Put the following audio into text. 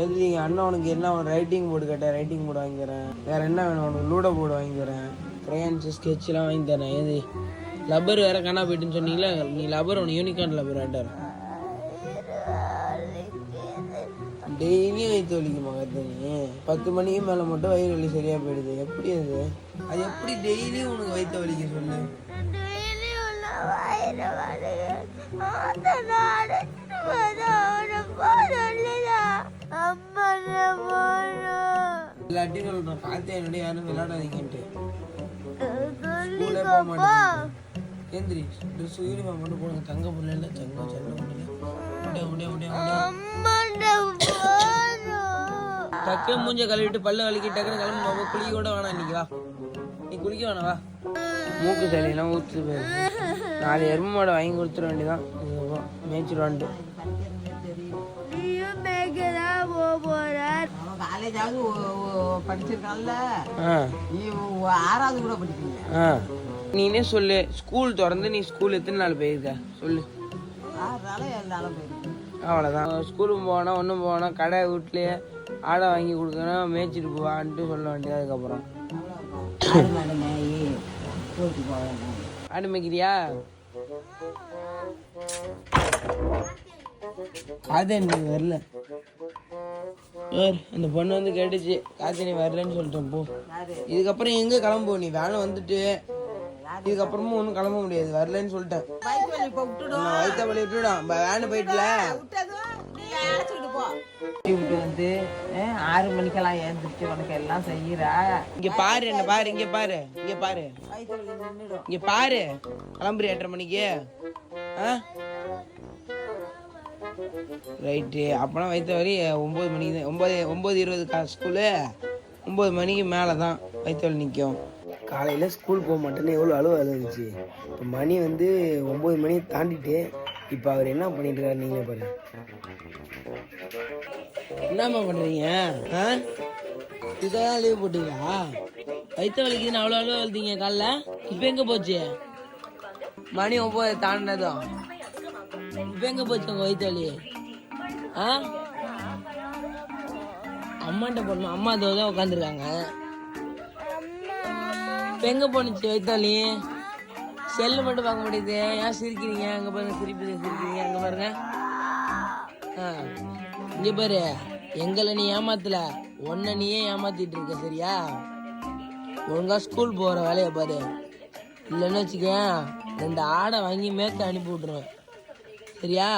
எது அண்ணன் உனக்கு என்ன ரைட்டிங் போர்டு கேட்டேன், ரைட்டிங் போர்டு வாங்கி தரேன். வேற என்ன வேணும் உனக்கு? லூடோ போர்டு வாங்கி தரேன், க்ரையான்ஸ் ஸ்கெட்ச்லாம் வாங்கி தரேன். எது லப்பர் வேற காணா போயிட்டுன்னு சொன்னீங்களா? நீ லப்பர் ஒன்று யூனிகார்ன் லப்பர் ஆட்டார். டெய்லியும் வயிற்று வலிக்குமா கத்தனி? 10 மணிக்கு மேலே மட்டும் வயிறு வலி சரியாக போயிடுது. எப்படி அது எப்படி டெய்லியும் உனக்கு வயிற்று வலிக்க சொல்லு? இல்லாட்டி சொல்றேன், பார்த்தேன் என்னுடைய யாரும் விளையாடாதீங்கன்ட்டு. ஸ்கூலே போக மாட்டேன். எந்திரி, ட்ரெஸ் யூனிஃபார்ம் மட்டும் போடுங்க. தங்க பிள்ளைல தங்கம் சண்டை முடியல. டக்கு மூஞ்ச கழுவிட்டு பல்ல வலிக்கி டக்குன்னு கிளம்பி குளிக்க கூட வேணாம். இன்னைக்கு வா, நீ குளிக்க வேணாம் வா. மூக்கு சளியெல்லாம் ஊற்று போயிரு. 4 எருமை மாடை வாங்கி கொடுத்துட வேண்டியதான். மேய்ச்சிடுவான்ட்டு நீனே சொல்லு. ஸ்கூல் திறந்து நீ ஸ்கூல் எத்தனை நாள் போயிருக்க சொல்லு? அவ்வளோதான். ஸ்கூலுக்கு போனால் ஒன்றும் போனால் கடை வீட்லேயே ஆடை வாங்கி கொடுக்கணும், மேய்ச்சிட்டு போவான்ட்டு சொல்ல வேண்டியது. அதுக்கப்புறம் ஆடு மேய்க்கிறியா? காதே நீ வரல. அந்த பொண்ணு வந்து கேட்டுச்சு, காத்தே நீ வரலன்னு சொல்லிட்டேன் போ. இதுக்கப்புறம் எங்கே கிளம்புவோம்? நீ வேலை வந்துட்டு இதுக்கப்புறமும் ஒன்றும் கிளம்ப முடியாது. வரலன்னு சொல்லிட்டேன். வயிற்ற வலி விட்டுடும். வேனு போயிட்டுல வந்து 6 மணிக்கெல்லாம் ஏந்திரிச்சு உனக்கு எல்லாம் செய்யற. இங்க பாரு, என்ன பாரு, இங்க பாரு, இங்க பாரு, இங்க பாரு. கிளம்புறி 8:30 மணிக்கு. ரைட்டு. அப்போனா வயிற்று வலி 9 மணிக்கு தான். 9:20 ஸ்கூலு. 9 மணிக்கு மேலே தான் வயிற்று வலி நிற்கும். காலையில் ஸ்கூல் போக மாட்டேன்னு எவ்வளோ அழுந்துச்சு. இப்போ மணி வந்து 9 மணி தாண்டிட்டு. இப்போ அவர் என்ன பண்ணிட்டு இருக்காரு நீங்களே பாரு. என்னம்மா பண்ணுறீங்க? இதுதான் லீவ் போட்டீங்களா? வயிற்று வலிக்குதுன்னு அவ்வளோ அழுத்தீங்க காலைல. இப்போ எங்கே போச்சு? மணி 9 தாண்டினதும் இப்போ எங்கே போச்சு உங்கள் வயிற்று வலி? அம்மாட்ட போடணும். அம்மா தான் உட்காந்துருக்காங்க. இப்போ எங்கே போனுச்சு வயிற்று வலி? செல்லு மட்டும் பார்க்க முடியுது. ஏன் சிரிக்கிறீங்க? அங்கே பாருங்க, சிரிக்கிறீங்க. அங்கே பாருங்க. இங்கே பாரு, எங்களை நீ ஏமாத்தல, உன்னை நீயே ஏமாத்திட்டு இருக்க. சரியா? ஒழுங்கா ஸ்கூல் போகிற வேலையை பாரு. இல்லைன்னு வச்சுக்க 2 ஆடை வாங்கி மேய்க்க அனுப்பி விட்ருவேன். சரியா?